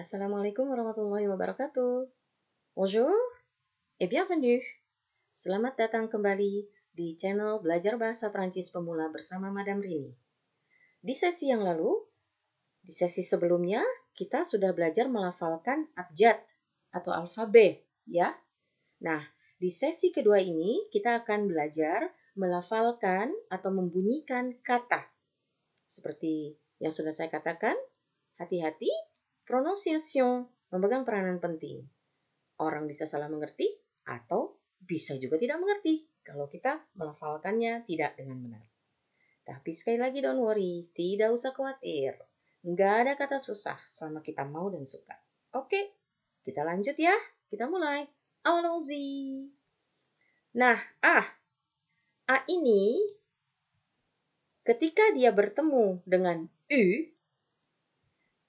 Assalamualaikum warahmatullahi wabarakatuh. Bonjour et bienvenue. Selamat datang kembali di channel Belajar Bahasa Prancis Pemula bersama Madam Rini. Di sesi yang lalu, di sesi sebelumnya, kita sudah belajar melafalkan abjad atau alfabet, ya. Nah, di sesi kedua ini kita akan belajar melafalkan atau membunyikan kata. Seperti yang sudah saya katakan, hati-hati, pronunciation memegang peranan penting. Orang bisa salah mengerti atau bisa juga tidak mengerti kalau kita melafalkannya tidak dengan benar. Tapi sekali lagi don't worry, tidak usah khawatir. Nggak ada kata susah selama kita mau dan suka. Oke, kita lanjut ya. Kita mulai. Allons-y. Nah, A ini ketika dia bertemu dengan U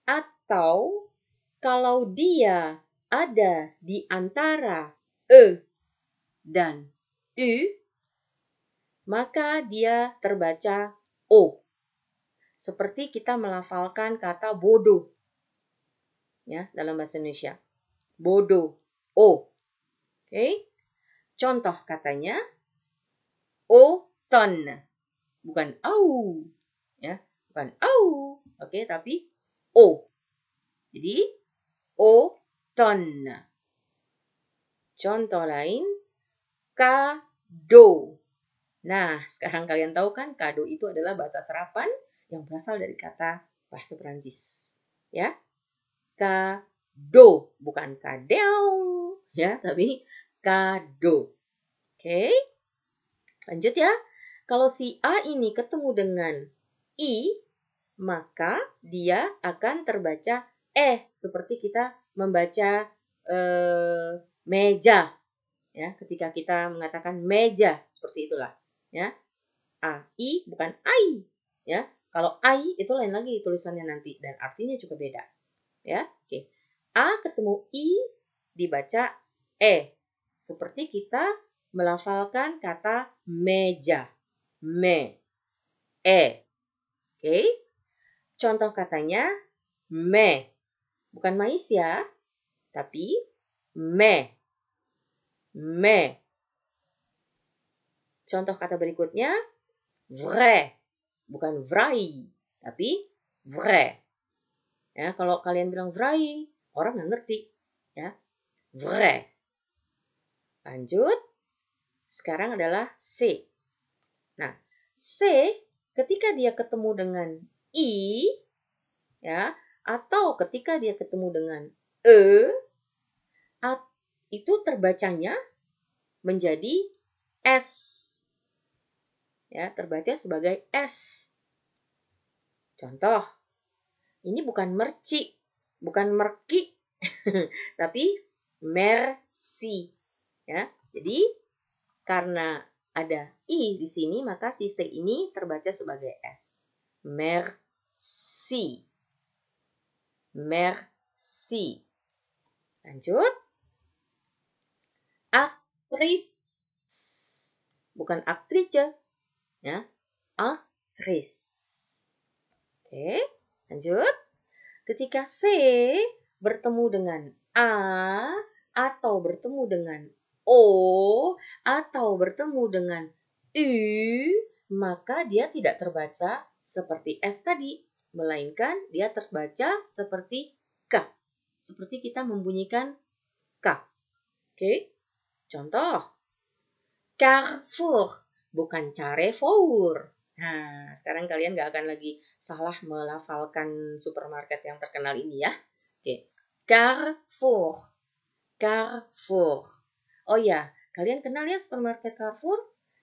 atau kalau dia ada di antara E dan U, maka dia terbaca O. Seperti kita melafalkan kata bodoh. Ya, dalam bahasa Indonesia. Bodoh. O. Oke. Contoh katanya automne. Bukan au. Ya, bukan au. Oke, tapi O. Jadi automne. Contoh lain, kado. Nah, sekarang kalian tahu kan kado itu adalah bahasa serapan yang berasal dari kata bahasa Perancis. Ya, kado, bukan kadeu, ya, tapi kado. Oke, lanjut ya. Kalau si A ini ketemu dengan I, maka dia akan terbaca seperti kita membaca meja. Ya, ketika kita mengatakan meja, seperti itulah. Ya, I bukan ai. Ya, kalau ai itu lain lagi tulisannya nanti dan artinya juga beda. Ya, oke. A ketemu I dibaca seperti kita melafalkan kata meja. Oke. Contoh katanya me. Bukan mais ya, tapi me. Contoh kata berikutnya vrai. Bukan vrai, tapi vrai. Ya, kalau kalian bilang vrai, orang nggak ngerti. Ya, vrai. Lanjut. Sekarang adalah C. Nah, C ketika dia ketemu dengan I, ya, atau ketika dia ketemu dengan E, itu terbacanya menjadi S. Ya, terbaca sebagai S. Contoh, ini bukan merci, bukan merki, tapi merci. Ya, jadi karena ada I di sini, maka si C ini terbaca sebagai S. Merci. Merci. Lanjut. Actrice. Bukan actrice. Ya, actrice. Oke, lanjut. Ketika C bertemu dengan A atau bertemu dengan O atau bertemu dengan U, maka dia tidak terbaca seperti S tadi, melainkan dia terbaca seperti K. Seperti kita membunyikan K. Oke, contoh. Carrefour, bukan Carrefour. Nah, sekarang kalian gak akan lagi salah melafalkan supermarket yang terkenal ini ya. Oke, Carrefour. Carrefour. Oh ya, kalian kenal ya supermarket Carrefour?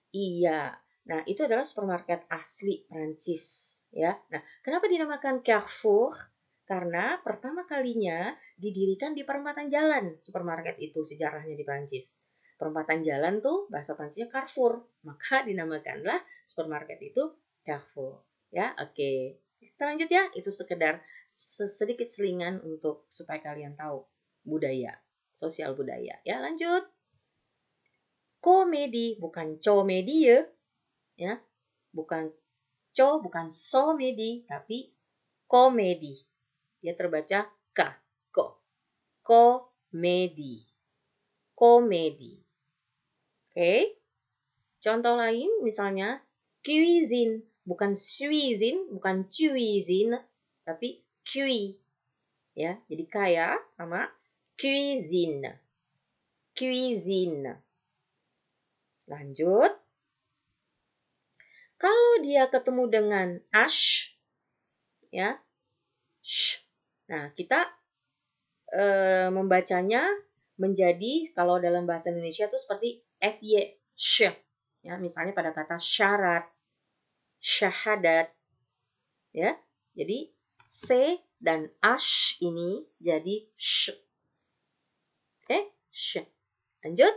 Iya. Nah, itu adalah supermarket asli Prancis, ya. Nah, kenapa dinamakan Carrefour? Karena pertama kalinya didirikan di perempatan jalan supermarket itu sejarahnya di Prancis. Perempatan jalan tuh bahasa Prancisnya Carrefour, maka dinamakanlah supermarket itu Carrefour. Ya, oke. Kita lanjut ya. Itu sekedar sedikit selingan untuk supaya kalian tahu budaya, sosial budaya. Ya, lanjut. Komedi, bukan comedi ya. Bukan bukan somedi, tapi komedi. Dia terbaca K. Ko. komedi. Komedi. Oke. Contoh lain misalnya cuisine, bukan cuisine, bukan cuisine, tapi cui. Ya, jadi kaya sama cuisine. Cuisine. Lanjut. Kalau dia ketemu dengan ash, ya, sh. Nah, kita membacanya menjadi kalau dalam bahasa Indonesia itu seperti sy, sh. Ya, misalnya pada kata syarat, syahadat, ya. Jadi c dan ash ini jadi sh. Oke, sh. Lanjut.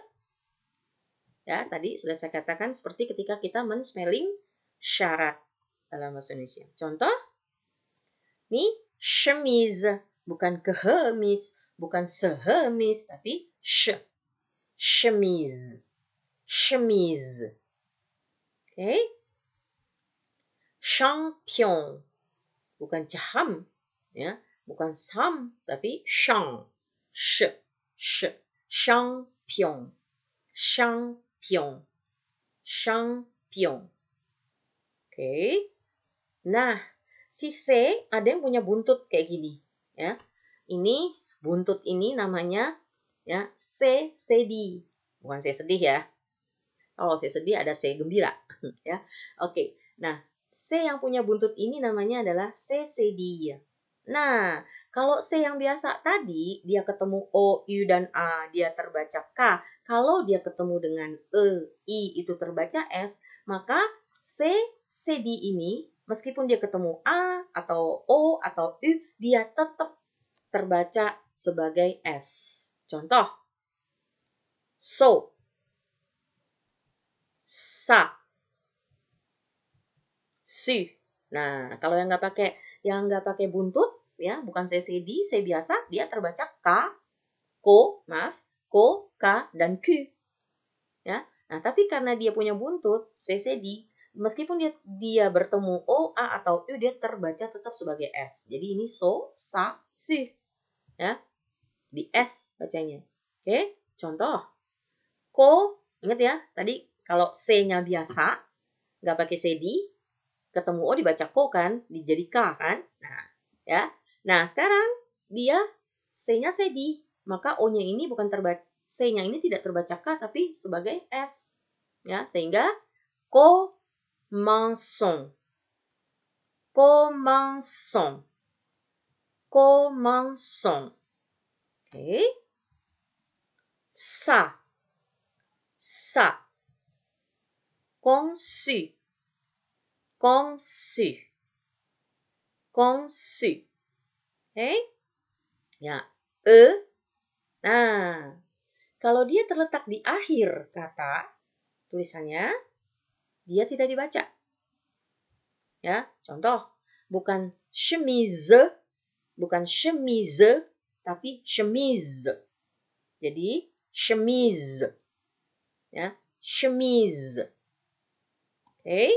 Ya, tadi sudah saya katakan seperti ketika kita men-spelling syarat dalam bahasa Indonesia. Contoh, nih chemise, bukan kehemis, bukan sehemis, tapi chemise. Chemise. Oke. Champion, bukan caham, ya, bukan sam, tapi champion. Champion. Oke. Nah, si C ada yang punya buntut kayak gini, ya. Ini buntut ini namanya ya C sedih. Bukan C sedih ya. Kalau C sedih ada C gembira, ya. Oke. Nah, C yang punya buntut ini namanya adalah C sedih. Nah, kalau C yang biasa tadi dia ketemu O, U dan A dia terbaca K. Kalau dia ketemu dengan E, I itu terbaca S, maka C sedih ini meskipun dia ketemu A atau O atau U, dia tetap terbaca sebagai S. Contoh, so, sa, su. Nah, kalau yang nggak pakai buntut, ya bukan CCD, C biasa, dia terbaca K, ko, K dan Q. Ya, nah tapi karena dia punya buntut CCD, meskipun dia bertemu O, A atau U, dia terbaca tetap sebagai S. Jadi ini so, sa, su. Ya, di S bacanya. Oke, contoh. Ko, ingat ya, tadi kalau C-nya biasa, nggak pakai CD, ketemu O dibaca ko kan, jadi K kan. Nah, ya. Nah, sekarang dia C-nya CD, maka O-nya ini bukan terbaca, C-nya ini tidak terbaca K tapi sebagai S. Ya, sehingga commençons. Commençons. Commençons. Oke. Ça. Ça. Conçu. Conçu. Conçu. Oke. Ya. Nah, kalau dia terletak di akhir kata, tulisannya dia tidak dibaca. Ya, contoh, bukan chemise, tapi chemise. Jadi chemise. Ya, chemise. Oke.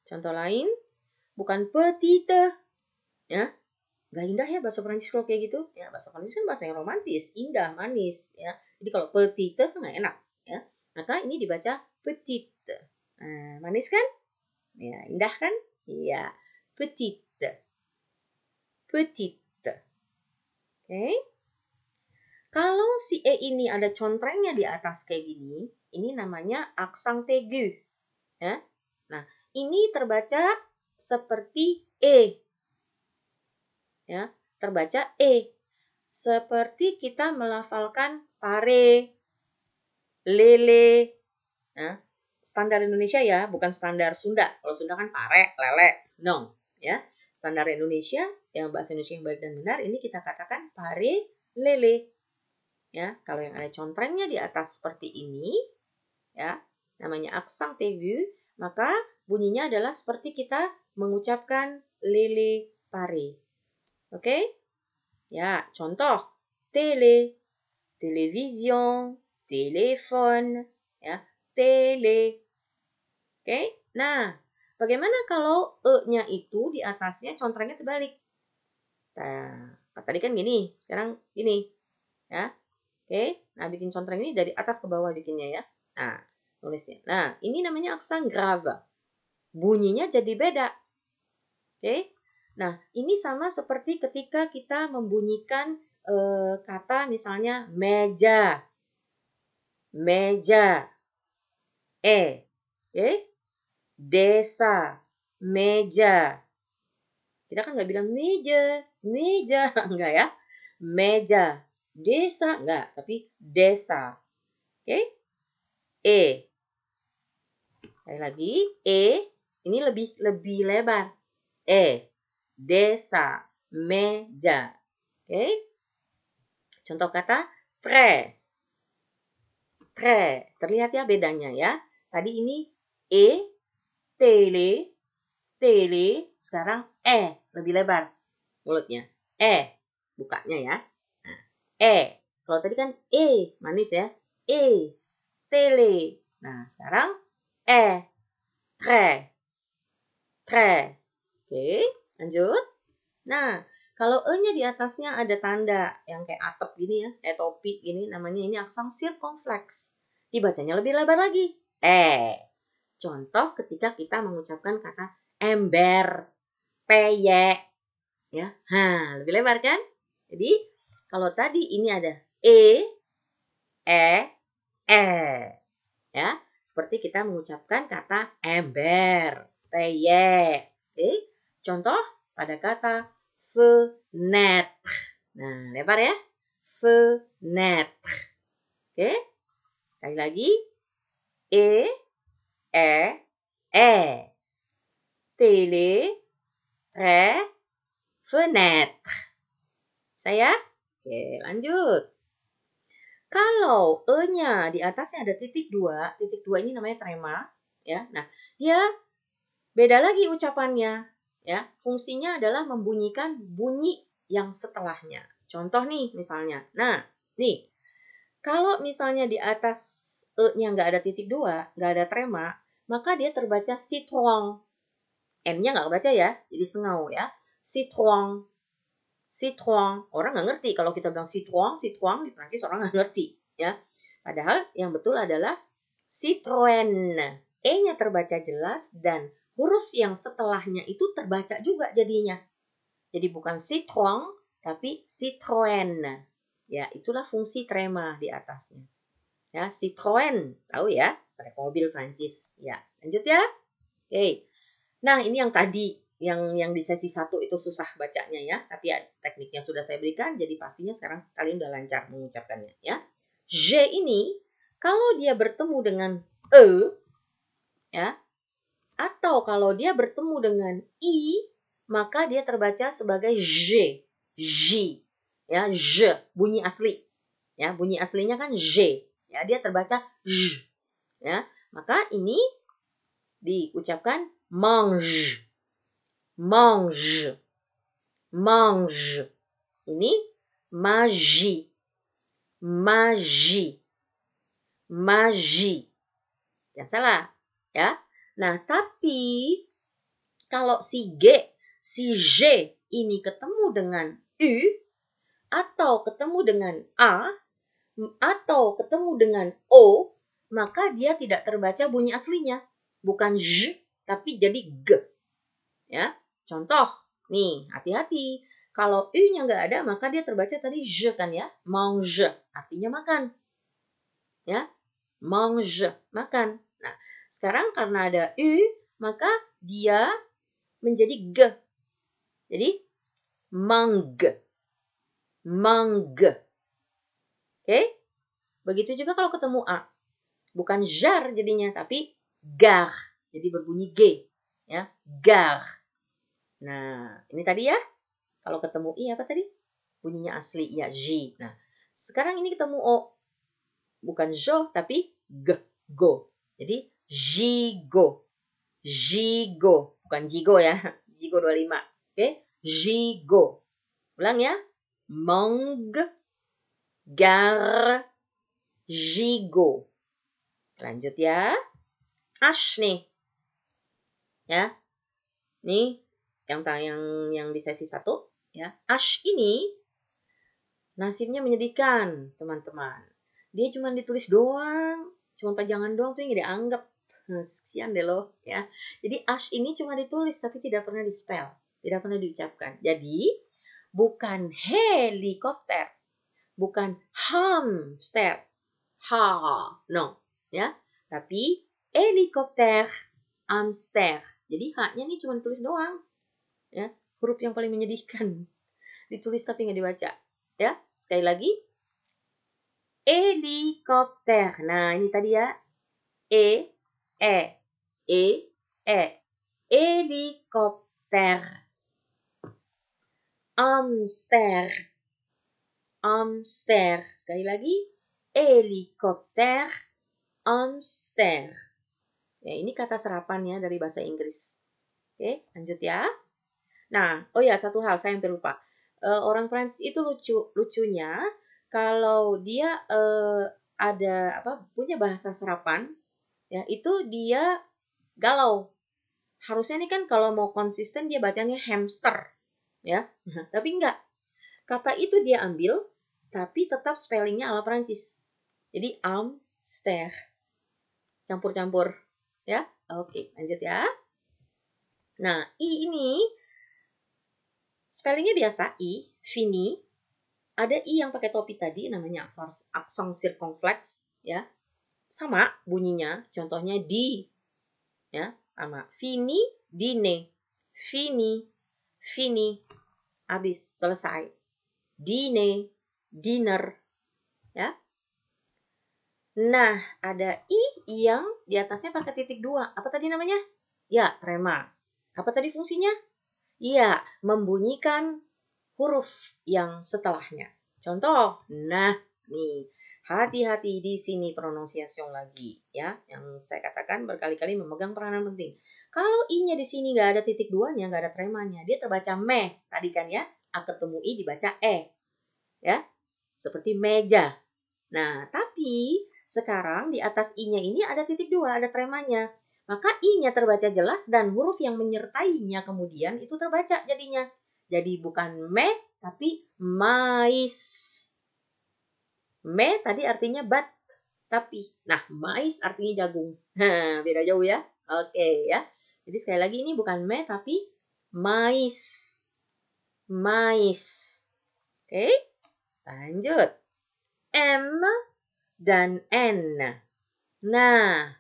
Contoh lain, bukan petite. Ya, gak indah ya bahasa Prancis kalau kayak gitu. Ya, bahasa Prancis kan bahasa yang romantis, indah, manis. Ya, jadi kalau petite kan gak enak. Ya, maka ini dibaca petite. Nah, manis kan? Ya, indah kan? Iya, petite. Petite. Oke. Kalau si E ini ada contrengnya di atas kayak gini, ini namanya aksang tegu. Ya. Nah, ini terbaca seperti E. Ya, terbaca E. Seperti kita melafalkan pare, lele. Nah, standar Indonesia ya, bukan standar Sunda. Kalau Sunda kan pare, lele. No, ya. Standar Indonesia yang bahasa Indonesia yang baik dan benar ini kita katakan pare, lele. Ya, kalau yang ada contrengnya di atas seperti ini, ya, namanya aksang tegu, maka bunyinya adalah seperti kita mengucapkan lele pare. Oke? Ya, contoh tele, television, telepon, ya, tele. Oke? Nah, bagaimana kalau e-nya itu di atasnya contrengnya terbalik? Nah, tadi kan gini, sekarang gini. Ya. Oke. Nah, bikin contreng ini dari atas ke bawah bikinnya ya. Nah, nulisnya. Nah, ini namanya aksen grave. Bunyinya jadi beda. Oke. Nah, ini sama seperti ketika kita membunyikan kata misalnya meja. Meja. Oke. Desa. Meja. Kita kan nggak bilang meja, meja, enggak ya. Meja. Desa, enggak, tapi desa. Oke. E. Sekali lagi, E. Ini lebih lebar. E. Desa. Meja. Oke. Contoh kata tre. Tre. Terlihat ya bedanya ya. Tadi ini E. Tele. Tele. Sekarang E. Lebih lebar mulutnya. E. Bukanya ya. Nah, E. Kalau tadi kan E. Manis ya. E. Tele. Nah, sekarang E. Tre. Tre. Oke, lanjut. Nah, kalau E-nya di atasnya ada tanda yang kayak atap gini ya, kayak topi gini, namanya ini aksen sirkumfleks. Dibacanya lebih lebar lagi. Contoh ketika kita mengucapkan kata ember, peyek, ya. Lebih lebar kan? Jadi, kalau tadi ini ada E, E. Ya, seperti kita mengucapkan kata ember, peyek. Oke, contoh pada kata fenêtre. Nah, lebar ya. Fenêtre. Oke, sekali lagi. E, E. Télé, tre, fenêtre. Saya? Oke, lanjut. Kalau E-nya di atasnya ada titik 2 ini namanya trema, ya. Nah, dia beda lagi ucapannya, ya. Fungsinya adalah membunyikan bunyi yang setelahnya. Contoh nih misalnya. Nah, nih. Kalau misalnya di atas E-nya nggak ada titik 2, nggak ada trema, maka dia terbaca citron. N-nya nggak kebaca ya, jadi sengau ya. Citron. Citron. Orang nggak ngerti kalau kita bilang citron, citron di Prancis orang nggak ngerti, ya. Padahal yang betul adalah Citroen. E-nya terbaca jelas dan huruf yang setelahnya itu terbaca juga jadinya. Jadi bukan citron, tapi Citroen. Ya, itulah fungsi trema di atasnya. Ya, Citroen. Tahu ya? Merek mobil Prancis. Ya, lanjut ya. Oke. Nah, ini yang tadi yang di sesi 1 itu susah bacanya ya, tapi ya, tekniknya sudah saya berikan, jadi pastinya sekarang kalian udah lancar mengucapkannya ya. J ini kalau dia bertemu dengan E ya, atau kalau dia bertemu dengan I, maka dia terbaca sebagai J. J. Ya, J, bunyi asli. Ya, bunyi aslinya kan J. Ya, dia terbaca J. Ya, maka ini diucapkan mange. Mange. Mange. Ini magie. Magie. Magie. Jangan salah, ya. Nah, tapi kalau si G, si J ini ketemu dengan U atau ketemu dengan A atau ketemu dengan O, maka dia tidak terbaca bunyi aslinya. Bukan J, tapi jadi G. Ya, contoh, nih, hati-hati. Kalau U-nya nggak ada, maka dia terbaca tadi je kan ya. Mange, artinya makan. Ya, mange, makan. Nah, sekarang karena ada U, maka dia menjadi G. Jadi, mangue. Mangue. Oke? Begitu juga kalau ketemu A. Bukan jar jadinya, tapi gar. Jadi berbunyi G. Ya, gar. Nah, ini tadi ya. Kalau ketemu I apa tadi? Bunyinya asli ya J. Nah, sekarang ini ketemu O. Bukan Jo tapi G. Go. Jadi Jigo. Jigo. Bukan Jigo ya. Jigo 25. Oke? Jigo. Ulang ya. Mang. Gar. Jigo. Lanjut ya. Ash nih. Ya. Nih yang di sesi 1 ya. Ash ini Nasibnya menyedihkan, teman-teman. Dia cuma ditulis doang, cuma pajangan doang tuh yang nggak dianggap. Kesian deh loh ya. Jadi ash ini cuma ditulis tapi tidak pernah di-spell, tidak pernah diucapkan. Jadi bukan helikopter, bukan hamster, ha, no, ya. Tapi helikopter, hamster. Jadi H-nya nih cuma tulis doang, ya. Huruf yang paling menyedihkan. Ditulis tapi nggak dibaca, ya. Sekali lagi, helikopter. Nah, ini tadi ya. E, E, E, E. Helikopter. Hamster. Hamster. Sekali lagi. Helikopter. Hamster. Ya, ini kata serapan ya dari bahasa Inggris. Oke, lanjut ya. Nah, oh ya, satu hal saya hampir lupa. Orang Prancis itu lucunya kalau dia ada punya bahasa serapan, ya itu dia galau. Harusnya nih kan kalau mau konsisten dia bacanya hamster, ya. Tapi enggak. Kata itu dia ambil, tapi tetap spellingnya ala Prancis. Jadi hamster, campur-campur, ya. Oke, lanjut ya. Nah, i ini spellingnya biasa i, fini. Ada i yang pakai topi tadi namanya akson sirkumfleks, ya. Sama bunyinya, contohnya di, ya, sama. Fini, dine. Fini, fini. Habis, selesai. Dine, dinner, ya. Nah, ada i yang di atasnya pakai titik 2. Apa tadi namanya? Ya, trema. Apa tadi fungsinya? Iya, membunyikan huruf yang setelahnya. Contoh, nah nih, hati-hati di sini pronunciation lagi ya. Yang saya katakan berkali-kali memegang peranan penting. Kalau i-nya di sini nggak ada titik 2-nya, nggak ada tremanya, dia terbaca me. Tadi kan ya, a ketemu i dibaca e. Ya, seperti meja. Nah, tapi sekarang di atas i-nya ini ada titik 2, ada tremanya. Maka i-nya terbaca jelas dan huruf yang menyertainya kemudian itu terbaca jadinya. Jadi bukan me, tapi mais. Me tadi artinya bat, tapi. Nah, mais artinya jagung. Beda jauh ya. Oke ya. Jadi sekali lagi ini bukan me, tapi mais. Mais. Oke, lanjut. M dan N. Nah,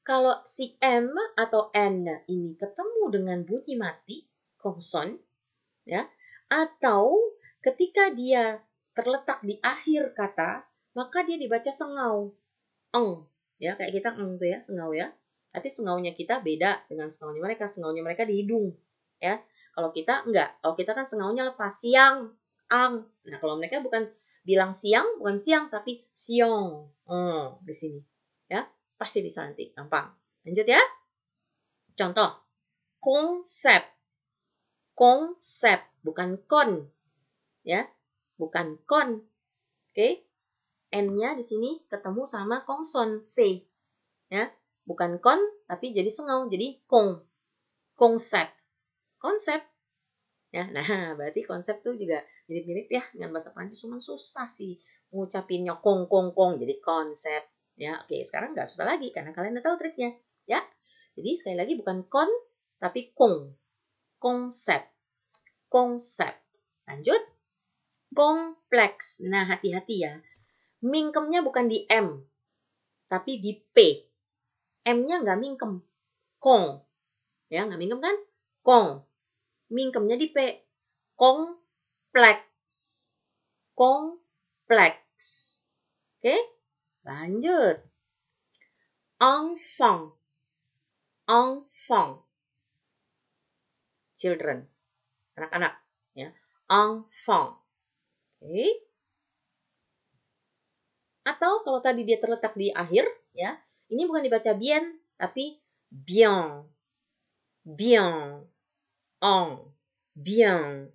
kalau si M atau N ini ketemu dengan bunyi mati, konson, ya, atau ketika dia terletak di akhir kata, maka dia dibaca sengau, eng, ya, kayak kita eng tuh ya, sengau ya. Tapi sengaunya kita beda dengan sengaunya mereka. Sengaunya mereka di hidung, ya. Kalau kita enggak, kalau kita kan sengaunya lepas, siang, ang. Nah, kalau mereka bukan bilang siang, bukan siang, tapi siong, di sini, ya. Pasti bisa nanti, gampang. Lanjut ya. Contoh, konsep, konsep, bukan kon, ya, bukan kon. Oke, n-nya di sini ketemu sama konson c, ya, bukan kon tapi jadi sengau, jadi kong, konsep, konsep, ya. Nah, berarti konsep tuh juga mirip-mirip ya dengan bahasa Prancis, cuma susah sih ngucapinnya kong kong kong, jadi konsep, ya. Oke, sekarang nggak susah lagi karena kalian udah tahu triknya, ya. Jadi sekali lagi bukan kon tapi kong, konsep, konsep. Lanjut, kompleks. Nah, hati-hati ya. Mingkemnya bukan di M, tapi di P. M-nya nggak mingkem. Kong. Ya, nggak mingkem kan? Kong. Mingkemnya di P. Kompleks. Kompleks. Oke? Lanjut. Enfant. Enfant. Children. Anak-anak. Ya. Enfant. Oke? Atau kalau tadi dia terletak di akhir, ya, ini bukan dibaca bien, tapi bien, bien, ong, bien,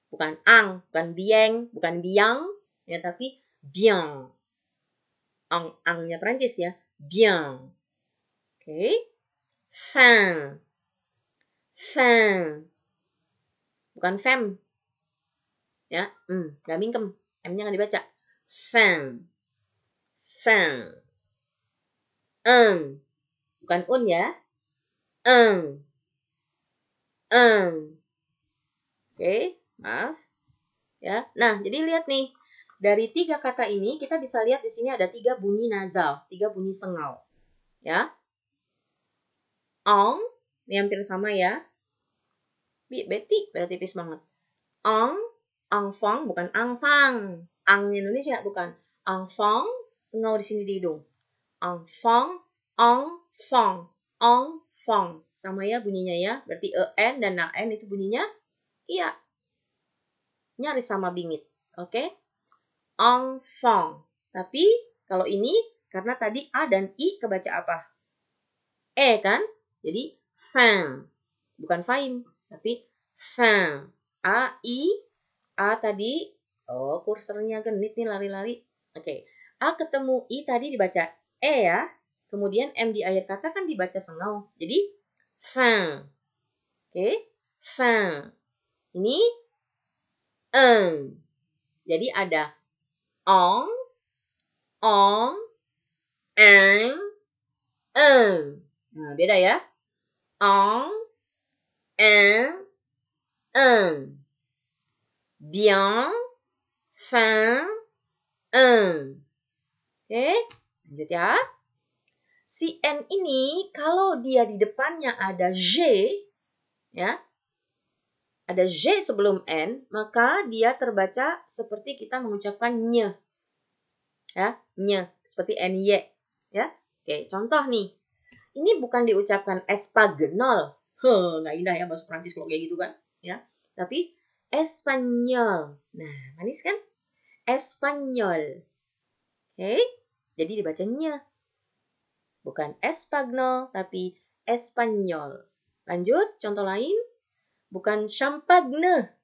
bukan ang, bukan bieng, bukan biang, ya, tapi bien, angnya Prancis ya, bien, oke, fin, fin, bukan fem, ya, gak mingkem, M-nya nggak dibaca. Fin. Fin. Bukan un ya. Oke, maaf. Ya. Nah, jadi lihat nih. Dari 3 kata ini, kita bisa lihat di sini ada 3 bunyi nasal, 3 bunyi sengau. Ya. Ong, ini hampir sama ya. Betty, berarti tipis banget. Ong, angfang, bukan angfang. Ang Indonesia, bukan. Angfang, sengau di sini di hidung. Angfang, angfang, angfang. Sama ya bunyinya ya. Berarti en dan n itu bunyinya iya. Nyaris sama bingit. Oke? Enfant. Tapi kalau ini karena tadi A dan I kebaca apa? E kan? Jadi fin. Bukan faim, tapi fin. A, I, A tadi. Oh, kursornya genit nih lari-lari. Oke. A ketemu I tadi dibaca E ya. Kemudian M di akhir kata kan dibaca sengau. Jadi fin. Oke. Fin. Ini jadi ada ong, ong, eng, Nah, beda ya. Ong, eng, Bien, fin, Oke, lanjut ya. Si N ini kalau dia di depannya ada J, ya, ada J sebelum N, maka dia terbaca seperti kita mengucapkan nye. Ya, nye, seperti NY. Ya. Oke, contoh nih. Ini bukan diucapkan espagnol. Nggak indah ya bahasa Prancis kalau kayak gitu kan. Ya. Tapi Espanyol. Nah, manis kan? Espanyol. Oke. Jadi dibacanya. Bukan espagnol, tapi Espanyol. Lanjut, contoh lain. Bukan champagne.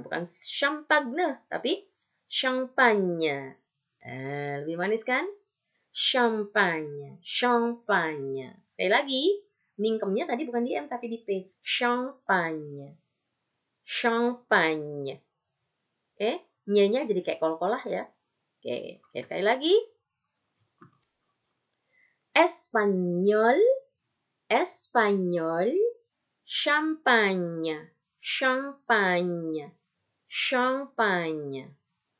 Bukan champagne, tapi champagne. Lebih manis kan? Champagne, champagne. Sekali lagi, mingkemnya tadi bukan di M tapi di P. Champagne, champagne. Oke, nya jadi kayak kol-kolah ya. Oke, sekali lagi. Espanyol, Espanyol, champagne, champagne, champagne.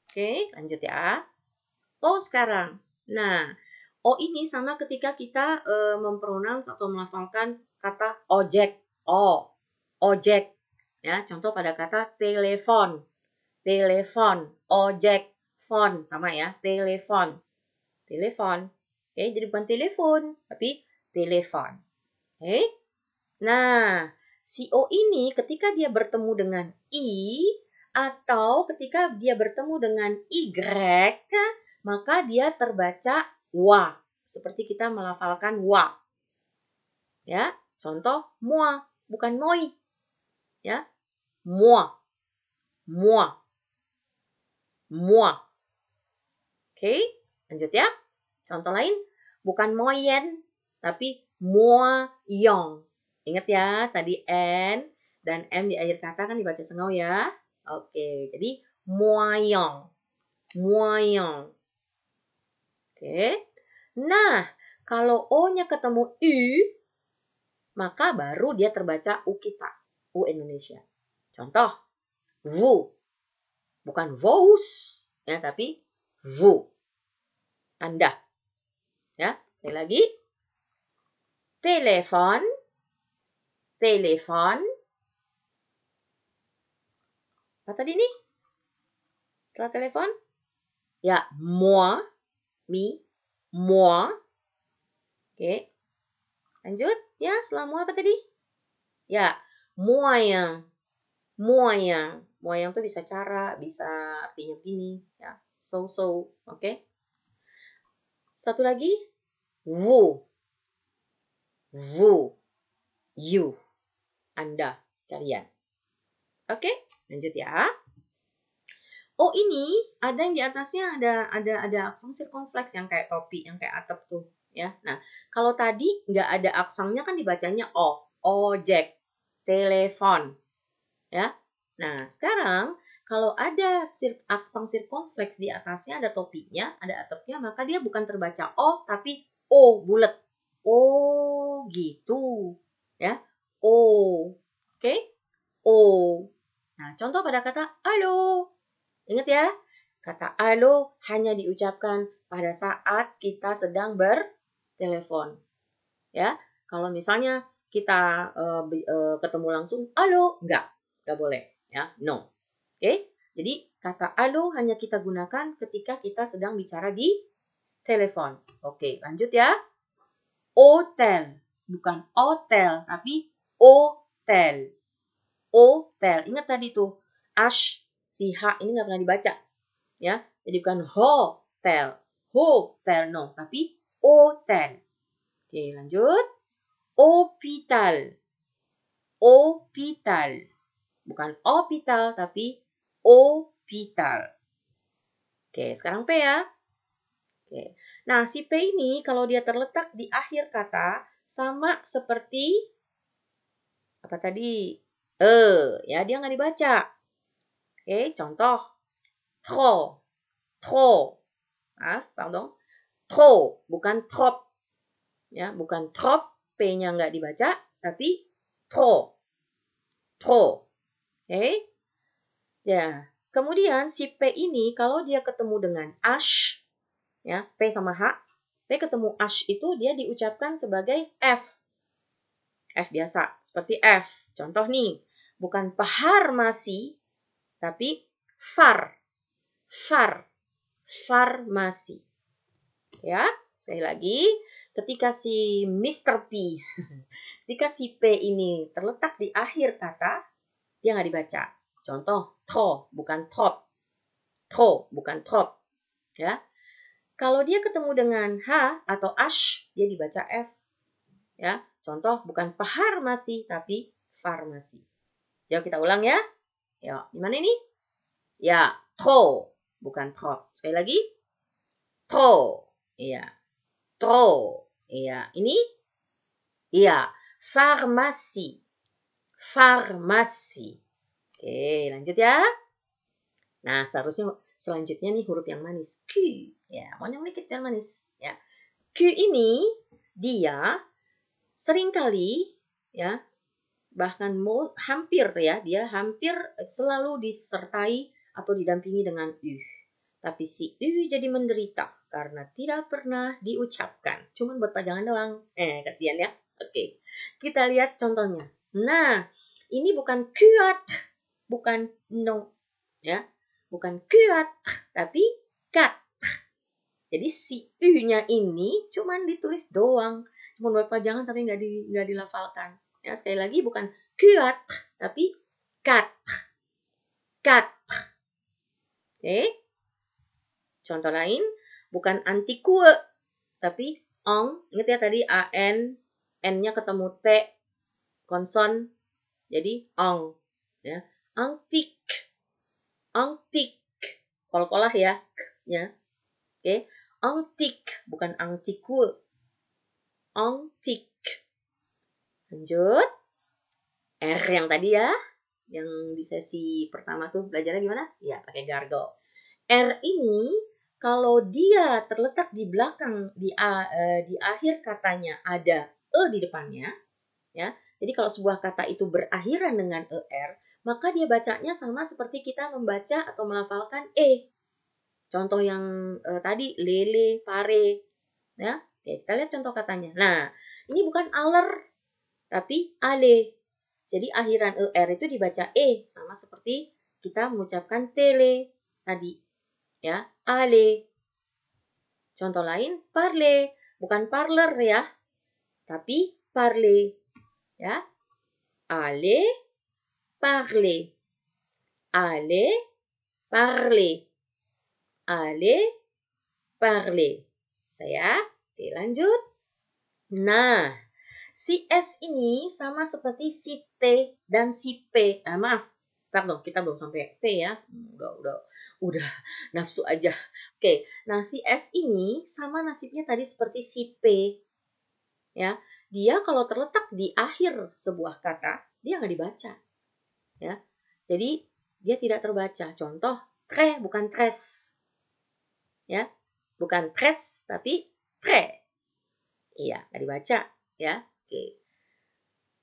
Oke, lanjut ya. Oh, sekarang. Nah, O ini sama ketika kita mempronouns atau melafalkan kata ojek. Ojek. Ya, contoh pada kata telepon. Telepon, ojek, phone sama ya, telepon. Telepon. Oke, jadi bukan telepon, tapi telepon. Oke. Nah, si O ini ketika dia bertemu dengan I atau ketika dia bertemu dengan Y, maka dia terbaca wa, seperti kita melafalkan wa. Ya, contoh moi, bukan moi. Ya, moi. Moi. Moi. Oke, lanjut ya. Contoh lain, bukan moyen, tapi moyen. Ingat ya, tadi N dan M di akhir kata kan dibaca sengau ya. Oke, jadi moyen. Moyen. Oke. Nah, kalau O-nya ketemu U, maka baru dia terbaca U kita. U Indonesia. Contoh, vous. Bukan vous, ya, tapi vous. Anda. Ya, sekali lagi. Telepon. Telepon. Apa tadi nih? Setelah telepon? Ya, moi. Mi. Moi. Oke. Lanjut. Ya, setelah moi apa tadi? Ya, moyen. Moyen. Moyen tuh bisa cara, bisa artinya gini. Ya, so. Oke. Satu lagi. Vous. Vous. You. Anda. Kalian. Oke, lanjut ya. Oh, ini ada yang di atasnya ada aksang sirkumfleks yang kayak topi, yang kayak atap tuh, ya. Nah, kalau tadi nggak ada aksangnya kan dibacanya O, ojek, telepon, ya. Nah, sekarang kalau ada aksang sirkumfleks di atasnya, ada topinya, ada atapnya, maka dia bukan terbaca O, tapi O bulat. Oh, gitu. Ya, O. Oke? O. Nah, contoh pada kata alo. Ingat ya, kata alo hanya diucapkan pada saat kita sedang bertelepon. Ya, kalau misalnya kita ketemu langsung, alo, enggak boleh. Ya, no. Oke, jadi kata alo hanya kita gunakan ketika kita sedang bicara di telepon. Oke, lanjut ya. Hotel, bukan hotel, tapi hotel. Hotel. Ingat tadi tuh, ash, si H ini nggak pernah dibaca. Ya, jadi bukan hotel. Hotel, no, tapi hotel. Oke, lanjut. Hospital. Hospital. Bukan hospital, tapi hospital. Oke, sekarang P ya. Oke. Nah, si P ini kalau dia terletak di akhir kata sama seperti apa tadi? Ya dia nggak dibaca. Oke, contoh. Trop. Trop. Maaf, pardon. Trop, bukan trop. Ya, bukan trop, P-nya nggak dibaca, tapi trop. Trop. Oke. Ya, kemudian si P ini kalau dia ketemu dengan ash, ya, P sama H, P ketemu ash itu dia diucapkan sebagai F. F biasa, seperti F. Contoh nih, bukan farmasi, tapi far. Far. Farmasi. Ya, sekali lagi, ketika si Mr. P, ketika si P ini terletak di akhir kata, dia nggak dibaca. Contoh, tro, bukan trop. Tro, bukan trop. Ya, kalau dia ketemu dengan H atau ash, dia dibaca F. Ya, contoh bukan farmasi tapi farmasi. Yuk kita ulang ya. Yuk, gimana ini? Ya, trop, bukan trop. Sekali lagi. Trop. Iya. Trop. Iya, ini? Iya, farmasi. Farmasi. Oke, lanjut ya. Nah, selanjutnya nih huruf yang manis. Q. Ya, mau yang dikit yang manis. Ya. Q ini dia seringkali ya bahkan hampir ya dia hampir selalu disertai atau didampingi dengan U. Tapi si U jadi menderita karena tidak pernah diucapkan. Cuman buat pajangan doang. Kasihan ya. Oke. Kita lihat contohnya. Nah, ini bukan kuat, bukan no ya. Bukan kuat, tapi kat. Jadi si U-nya ini cuman ditulis doang. Cuma buat pajangan tapi nggak dilafalkan. Ya, sekali lagi bukan kuat, tapi kat. Kat. Oke. Contoh lain, bukan antikue, tapi ong. Ingat ya tadi an, n-nya ketemu t, konson. Jadi ong. Ya. Antik. Antik. Kol-kolah ya. Ya. Oke. Antik, bukan antikue. Antik. Lanjut. R yang tadi ya. Yang di sesi pertama tuh belajarnya gimana? Ya, pakai gargle. R ini kalau dia terletak di belakang di akhir katanya ada e di depannya, ya. Jadi kalau sebuah kata itu berakhiran dengan er, maka dia bacanya sama seperti kita membaca atau melafalkan e. Contoh yang tadi lele, pare, ya. Oke, kita lihat contoh katanya. Nah, ini bukan aler tapi ale. Jadi akhiran er itu dibaca e sama seperti kita mengucapkan tele tadi. Ya, ale. Contoh lain, parle, bukan parler ya, tapi parle. Ya. Ale, parle. Ale, parle. Ale, parle. Saya, oke lanjut. Nah, si S ini sama seperti si T dan si P. Maaf, pardon, kita belum sampai T ya. Udah nafsu aja. Oke, nah si S ini sama nasibnya tadi seperti si P. Ya, dia kalau terletak di akhir sebuah kata, dia nggak dibaca. Ya, jadi dia tidak terbaca. Contoh, tre bukan tres. Ya, bukan tres tapi tre. Iya, nggak dibaca. Ya, oke.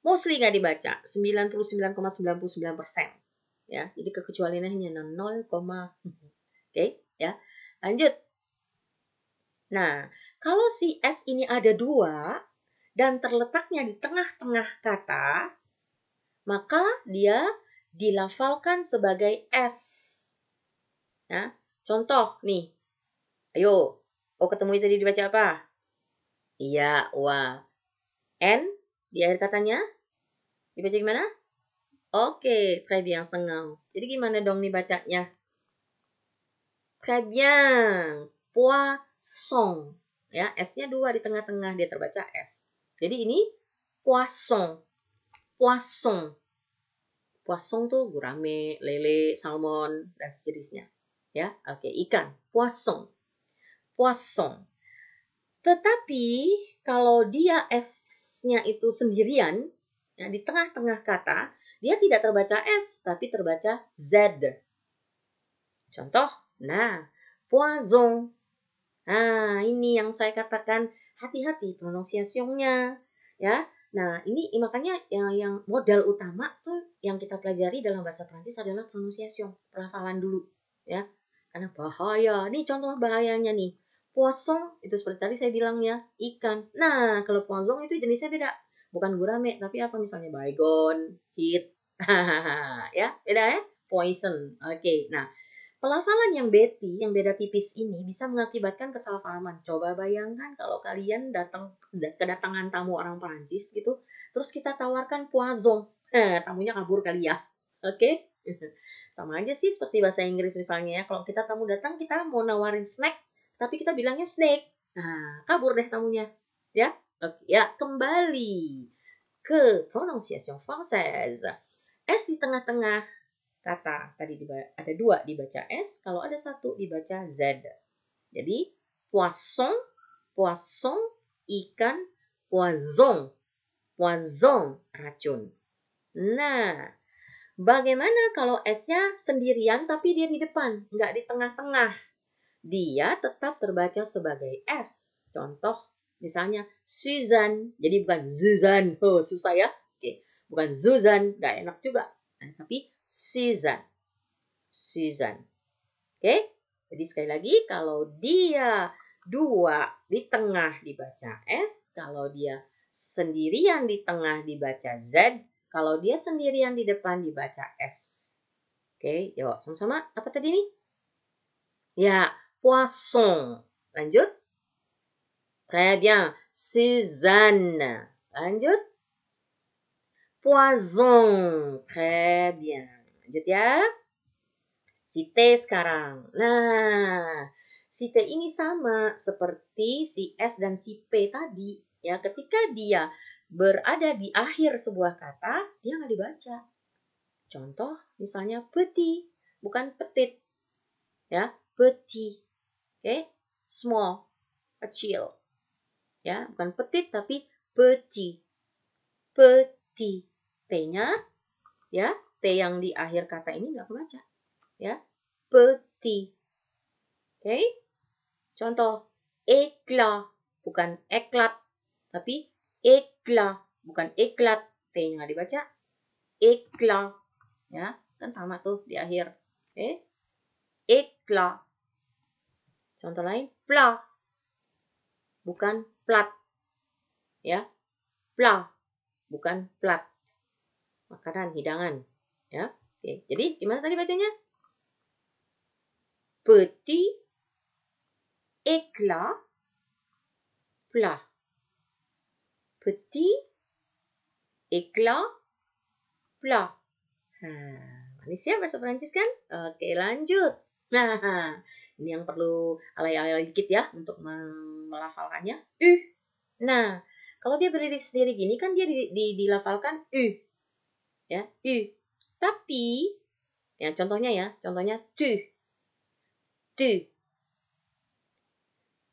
Mostly nggak dibaca, 99,99%. Ya, jadi kekecualiannya hanya 0, oke, ya. Lanjut. Nah, kalau si S ini ada 2 dan terletaknya di tengah-tengah kata, maka dia dilafalkan sebagai S. Ya, contoh nih. Ayo, ketemu tadi dibaca apa? Iya, wa. N di akhir katanya dibaca gimana? Oke, très bien, sengau. Jadi gimana dong nih bacanya? Très bien, poisson. Ya, S-nya 2 di tengah-tengah, dia terbaca S. Jadi ini poisson. Poisson. Poisson tuh gurame, lele, salmon, dan sejenisnya. Ya, oke, ikan. Poisson. Poisson. Tetapi kalau dia S-nya itu sendirian, ya, di tengah-tengah kata, dia tidak terbaca S, tapi terbaca Z. Contoh, nah, poison. Nah, ini yang saya katakan hati-hati pronunciation-nya, ya. Nah, ini makanya yang modal utama tuh yang kita pelajari dalam bahasa Prancis adalah pronunciation, pelafalan dulu, ya. Karena bahaya. Nih contoh bahayanya nih. Poisson itu seperti tadi saya bilang ya, ikan. Nah, kalau poisson itu jenisnya beda. Bukan gurame, tapi apa misalnya baygon, hit. Ya, beda ya? Poison. Oke. Nah, pelafalan yang beda tipis ini bisa mengakibatkan kesalahpahaman. Coba bayangkan kalau kalian kedatangan tamu orang Prancis gitu, terus kita tawarkan poisson. Tamunya kabur kali ya. Oke? Sama aja sih seperti bahasa Inggris misalnya ya. Kalau kita tamu datang, kita mau nawarin snack, tapi kita bilangnya snake. Nah, kabur deh tamunya. Ya? Oke, ya, kembali ke pronunciation française. S di tengah-tengah kata tadi ada 2 dibaca S, kalau ada 1 dibaca Z. Jadi poisson, poisson, ikan, poison, poison, racun. Nah, bagaimana kalau S-nya sendirian tapi dia di depan, nggak di tengah-tengah? Dia tetap terbaca sebagai S. Contoh, misalnya Suzanne, jadi bukan Zuzan, susah ya. Oke, bukan Zuzan, nggak enak juga. Nah, tapi Suzanne. Susan. Oke? Jadi sekali lagi kalau dia 2 di tengah dibaca S, kalau dia sendirian di tengah dibaca Z, kalau dia sendirian di depan dibaca S. Oke, yuk sama-sama. Apa tadi nih? Ya, poisson. Lanjut. Très bien. Suzanne. Lanjut. Poison. Très bien. Lanjut ya. Si T sekarang. Nah, si T ini sama seperti si S dan si P tadi. Ya, ketika dia berada di akhir sebuah kata, dia nggak dibaca. Contoh, misalnya petit, bukan petit. Ya, petit. Oke, small, kecil. Ya, bukan petit tapi petit. Petit. T-nya, ya, T yang di akhir kata ini nggak kebaca. Ya, petit. Oke, contoh éclat bukan eklat tapi éclat bukan eklat, T-nya nggak dibaca, éclat, ya kan sama tuh di akhir. Oke, éclat. Contoh lain, plat bukan plat, ya, plat bukan plat, makanan hidangan, ya. Oke, jadi gimana tadi bacanya? Petit éclat plat. Petit éclat plat. Manis ya bahasa Perancis kan? Oke, lanjut. Nah, ini yang perlu alay-alay dikit ya untuk melafalkannya. Nah, kalau dia berdiri sendiri gini kan dia dilafalkan ya, Tapi ya contohnya tu.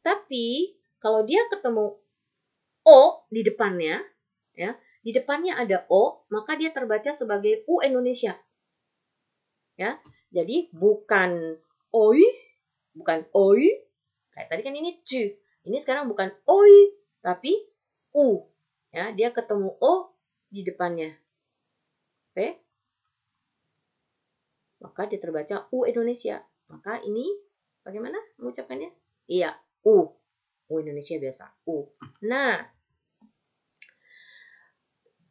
Tapi kalau dia ketemu O di depannya, ya, di depannya ada O, maka dia terbaca sebagai U Indonesia. ya. Jadi bukan oi, bukan oi. Kayak tadi kan ini cu. Ini sekarang bukan oi, tapi u. Ya, dia ketemu o di depannya. Oke. Maka dia terbaca U Indonesia. Maka ini bagaimana mengucapkannya? Iya, U. U Indonesia biasa. U. Nah,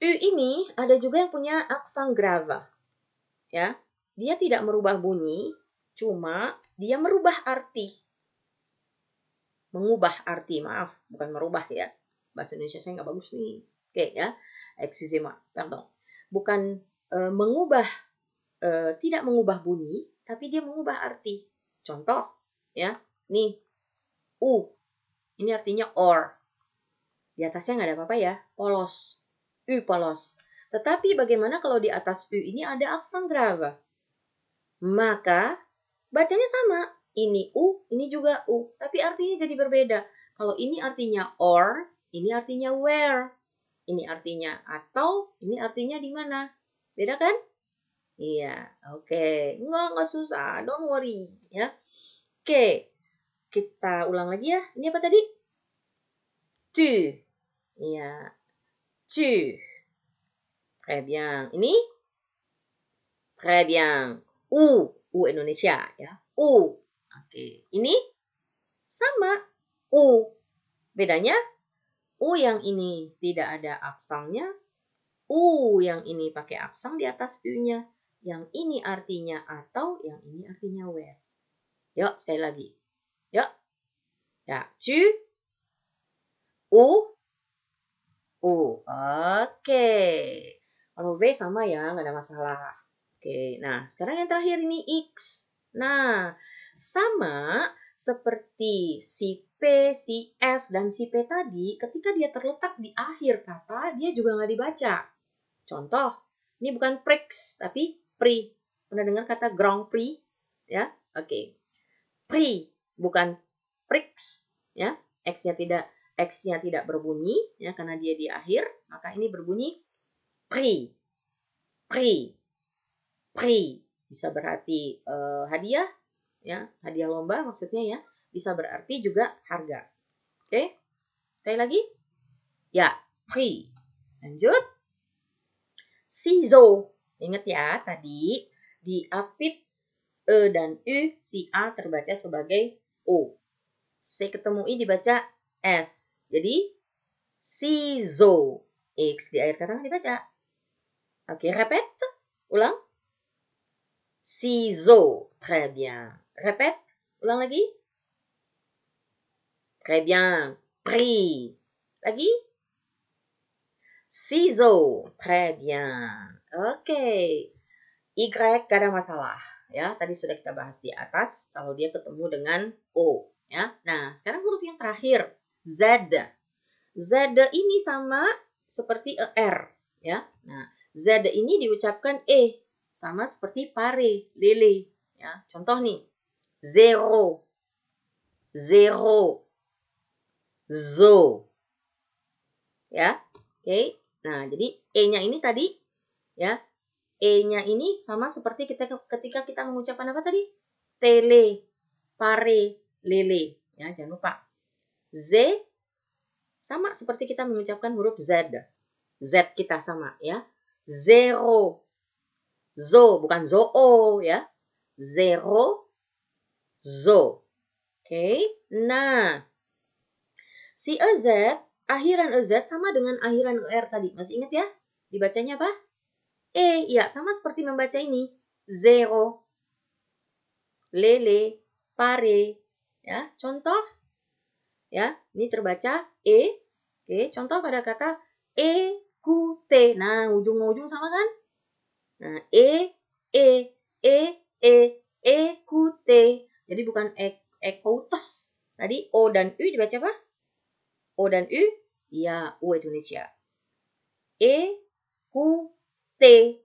U ini ada juga yang punya aksen grave. Ya. Dia tidak merubah bunyi, cuma dia merubah arti. Mengubah arti, maaf, bukan merubah ya. Bahasa Indonesia saya nggak bagus nih. Oke ya. Excusez-moi, pardon. Bukan mengubah tidak mengubah bunyi, tapi dia mengubah arti. Contoh, ya, nih, U, ini artinya or. Di atasnya nggak ada apa-apa ya, polos. U polos. Tetapi bagaimana kalau di atas U ini ada aksen grave? Maka bacanya sama. Ini U, ini juga U. Tapi artinya jadi berbeda. Kalau ini artinya or, ini artinya where. Ini artinya atau, ini artinya di mana. Beda kan? Iya, oke. Nggak susah. Don't worry. Ya. Oke, kita ulang lagi ya. Ini apa tadi? Tu. Iya, tu. Très bien. Ini? Très bien. U Indonesia ya. U. Oke, ini sama. U. Bedanya U yang ini tidak ada aksennya. U yang ini pakai aksen di atas U-nya. Yang ini artinya atau, yang ini artinya where. Yuk, sekali lagi. Yuk. Ya, tu, U, U. Oke. Kalau V sama ya, nggak ada masalah. Oke, nah sekarang yang terakhir ini X. Nah, sama seperti si P, si S, dan si P tadi, ketika dia terletak di akhir kata, dia juga nggak dibaca. Contoh, ini bukan prix, tapi pri. Pernah dengar kata Grand Prix? Ya, oke. Pri, bukan prix. Ya, X-nya tidak berbunyi, ya, karena dia di akhir, maka ini berbunyi pri, pri, pri. Bisa berarti hadiah, ya, hadiah lomba maksudnya ya. Bisa berarti juga harga. Oke, sekali lagi. Ya, pri. Lanjut. Ciseaux. Ingat ya, tadi di apit E dan U, si A terbaca sebagai O. C ketemu I dibaca S. Jadi, ciseaux. X di akhir kata dibaca. Oke, répète. Ulang. Ciseaux. Très bien. Répète. Ulang lagi. Très bien. Prix. Lagi. Ciseaux. Très bien. Oke. Y gak ada masalah. Ya, tadi sudah kita bahas di atas kalau dia ketemu dengan O. Ya. Nah, sekarang huruf yang terakhir. Z. Z ini sama seperti R. Ya. Nah, Z ini diucapkan E. Sama seperti pare, lele. Ya. Contoh nih. Zero. Zero. Zo. Ya. Oke. Nah, jadi E-nya ini tadi ya. E-nya ini sama seperti ketika kita mengucapkan apa tadi? Tele, pare, lele. Ya, jangan lupa. Z sama seperti kita mengucapkan huruf Z. Z kita sama ya. Zero. Zo, bukan zoo ya. Zero, zo. Oke. Nah, si EZ, akhiran EZ sama dengan akhiran ER tadi. Masih ingat ya? Dibacanya apa? E, ya sama seperti membaca ini. Zero, lele, pare. Ya, contoh. Ya, ini terbaca E. Oke, contoh pada kata écouter. Nah, ujung-ujung sama kan? Nah, écouter. Jadi bukan écoutes. Tadi O dan U dibaca apa? O dan U, ya, U Indonesia. Écouter,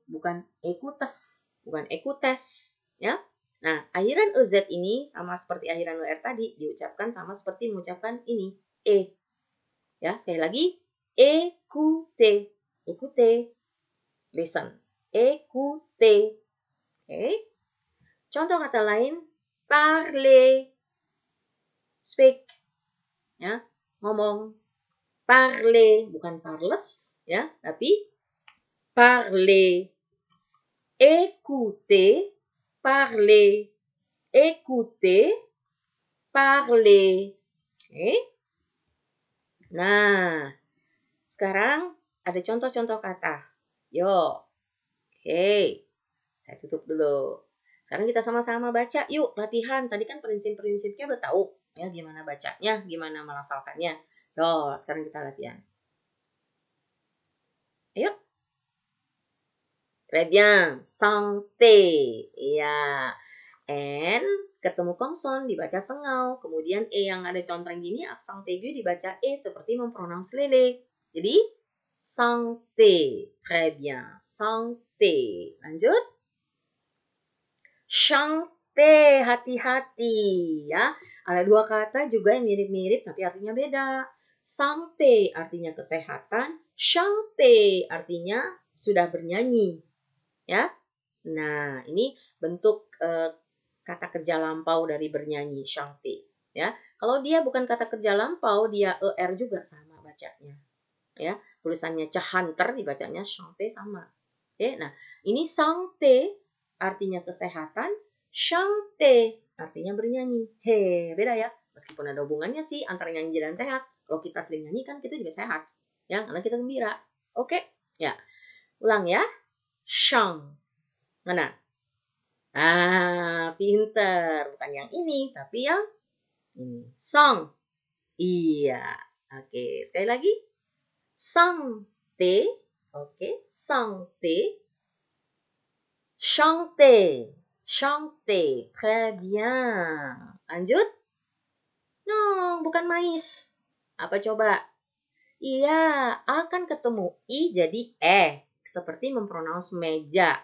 bukan écoutes, bukan écoutes, ya. Nah, akhiran EZ ini sama seperti akhiran ER tadi, diucapkan sama seperti mengucapkan ini, E. Ya, sekali lagi, écouter, écouter, listen, écouter. Oke. Contoh kata lain, parler, speak, ya, ngomong. Parler, bukan parles, ya, tapi parler. Écouter, parler. Écouter, parler. Oke. Nah, sekarang ada contoh-contoh kata. Yuk. Oke. Saya tutup dulu. Sekarang kita sama-sama baca yuk, latihan. Tadi kan prinsip-prinsipnya udah tahu ya, gimana bacanya, gimana melafalkannya. Yo, sekarang kita latihan. Ayo. Très bien. Santé. Iya. N ketemu konson dibaca sengau. Kemudian E yang ada contreng gini, aksang tegu dibaca E seperti mempronouns lele. Jadi, santé. Très bien. Santé. Lanjut. Chanter, hati-hati ya. Ada dua kata juga yang mirip-mirip tapi artinya beda. Santé artinya kesehatan, chanter artinya sudah bernyanyi. Ya. Nah, ini bentuk kata kerja lampau dari bernyanyi, chanter. Ya. Kalau dia bukan kata kerja lampau, dia er juga sama bacanya. Ya, tulisannya chanter dibacanya chanter sama. Oke, nah, ini santé artinya kesehatan, chanter artinya bernyanyi. He, beda ya. Meskipun ada hubungannya sih antara nyanyi dan sehat. Kalau kita sering nyanyi kan kita juga sehat. Ya, karena kita gembira. Oke, ya. Ulang ya. Chant. Mana? Ah, pinter. Bukan yang ini, tapi yang ini. Song. Iya. Oke, sekali lagi. Santé. Oke, santé. Chanter. Chanter. Très bien. Lanjut. No, bukan mais. Apa coba? Iya, akan ketemu I jadi seperti mempronouns meja.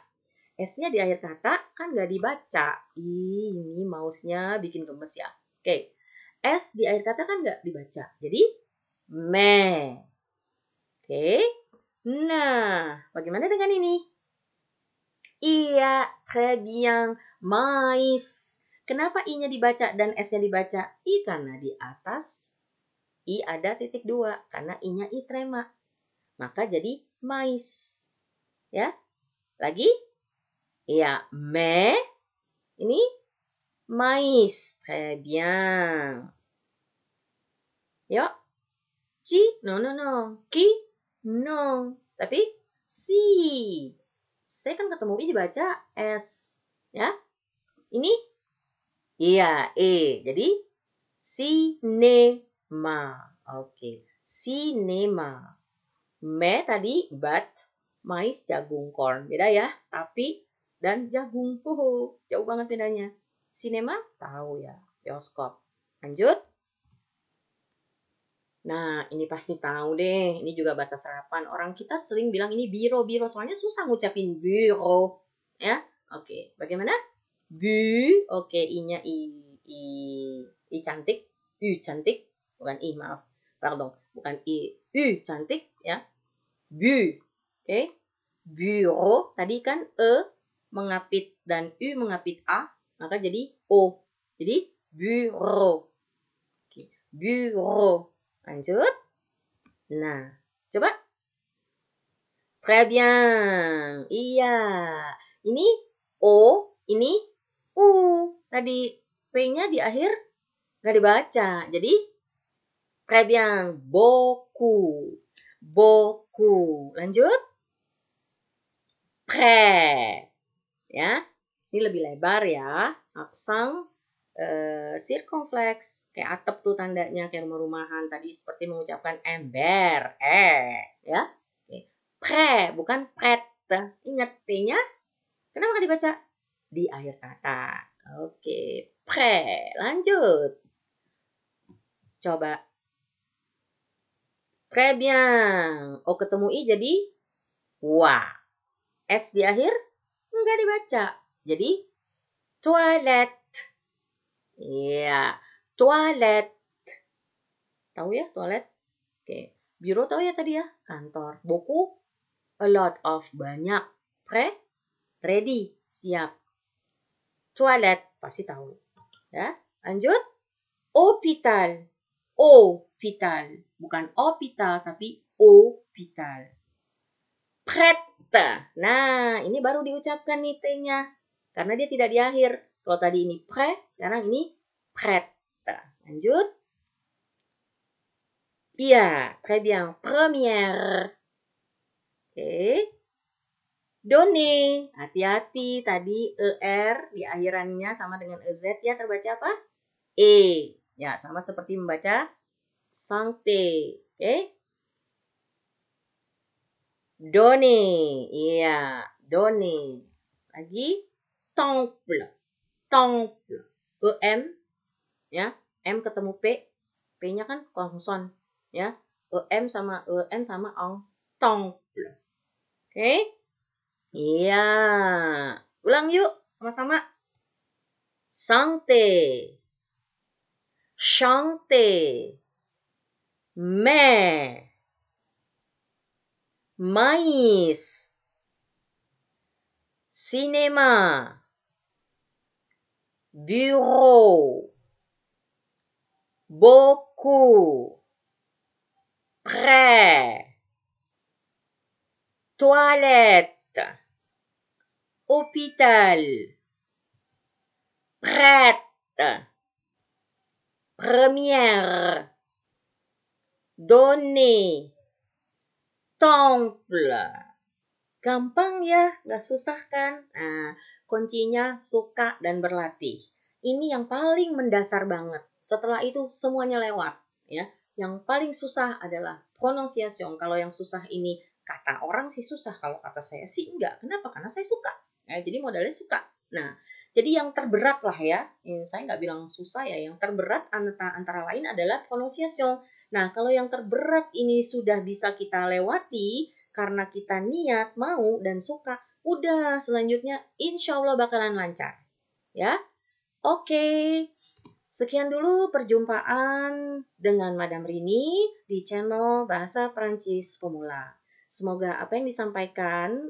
S-nya di akhir kata kan nggak dibaca. Ini mouse-nya bikin gemes ya. Oke. S di akhir kata kan nggak dibaca. Jadi, me. Oke. Nah, bagaimana dengan ini? Iya, très bien. Mais. Kenapa I-nya dibaca dan S-nya dibaca? I karena di atas I ada titik 2. Karena I-nya I trema. Maka jadi mais. Ya. Lagi? Iya, me. Ini mais. Très bien. Yuk. Ci? No, no, no. Ki? No. Tapi si. C kan ketemu I dibaca S. Ya. Ini? Iya, E. Jadi, sinema. Oke. Sinema. Me tadi, but. Mais, jagung, corn. Beda ya. Tapi dan jagung. Jauh banget bedanya. Sinema? Tahu ya. Bioskop. Lanjut. Nah, ini pasti tahu deh. Ini juga bahasa serapan. Orang kita sering bilang ini biro. Soalnya susah ngucapin biro. Ya, oke. Bagaimana? Bu. Oke, I-nya I cantik. U cantik. Bukan I, maaf. Pardon. Bukan I. U cantik. Ya. Bu. Oke. Bureau. Tadi kan E mengapit dan U mengapit A. Maka jadi O. Jadi bureau. Oke. Bureau. Lanjut. Nah, coba. Très bien. Iya. Ini O, ini U. Tadi P-nya di akhir nggak dibaca. Jadi, très bien. Beaucoup. Beaucoup. Lanjut. Prêt. Ya. Ini lebih lebar ya. Aksang circumflex, kayak atap tuh tandanya, kayak rumah-rumahan tadi seperti mengucapkan ember, ya. Pre, bukan pret. Ingat T-nya, kenapa nggak dibaca? Di akhir kata. Oke, pre. Lanjut. Coba. Très bien. O ketemu I jadi wah. S di akhir nggak dibaca. Jadi toilet. Iya, toilet. Tahu ya toilet? Oke. Biro tahu ya tadi ya? Kantor. Buku, a lot of, banyak. Ready, siap. Toilet, pasti tahu. Ya, lanjut. Hospital. Hospital. Bukan hospital, tapi hospital. Prête. Nah, ini baru diucapkan nih T-nya. Karena dia tidak di akhir. Kalau tadi ini prêt, sekarang ini prête. Lanjut. Iya, très bien. Première. Oke. Donner. Hati-hati. Tadi ER di akhirannya sama dengan EZ ya. Terbaca apa? E. Ya, sama seperti membaca santé. Oke. Donner. Iya, donner. Lagi. Temple. Temple. EM. Ya. M ketemu P. P-nya kan konson. Ya. EM sama EN sama ong. Temple. Oke. Iya. Ulang yuk sama-sama. Santé. Chanter. Mais. Maïs. Cinéma. Bureau. Beaucoup. Près. Toilette. Hôpital. Prête. Première. Donner. Temple. Gampang ya, gak susah kan? Nah, kuncinya suka dan berlatih. Ini yang paling mendasar banget. Setelah itu semuanya lewat. Ya, yang paling susah adalah pronunciation. Kalau yang susah ini kata orang sih susah, kalau kata saya sih enggak. Kenapa? Karena saya suka. Ya, jadi modalnya suka. Nah, jadi yang terberat lah ya. Saya nggak bilang susah ya. Yang terberat antara lain adalah pronunciation. Nah, kalau yang terberat ini sudah bisa kita lewati karena kita niat, mau, dan suka, udah selanjutnya insya Allah bakalan lancar. Ya, oke. Sekian dulu perjumpaan dengan Madam Rini di channel Bahasa Perancis Pemula. Semoga apa yang disampaikan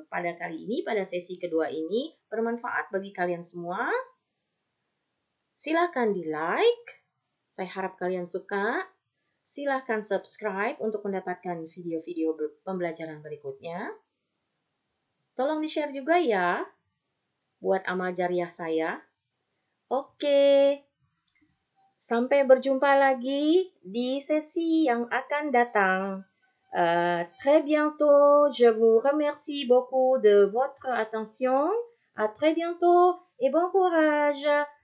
pada kali ini, pada sesi kedua ini, bermanfaat bagi kalian semua. Silahkan di like. Saya harap kalian suka. Silahkan subscribe untuk mendapatkan video-video pembelajaran berikutnya. Tolong di-share juga ya, buat amal jariah saya. Oke, sampai berjumpa lagi di sesi yang akan datang. Très bientôt, je vous remercie beaucoup de votre attention. À très bientôt et bon courage.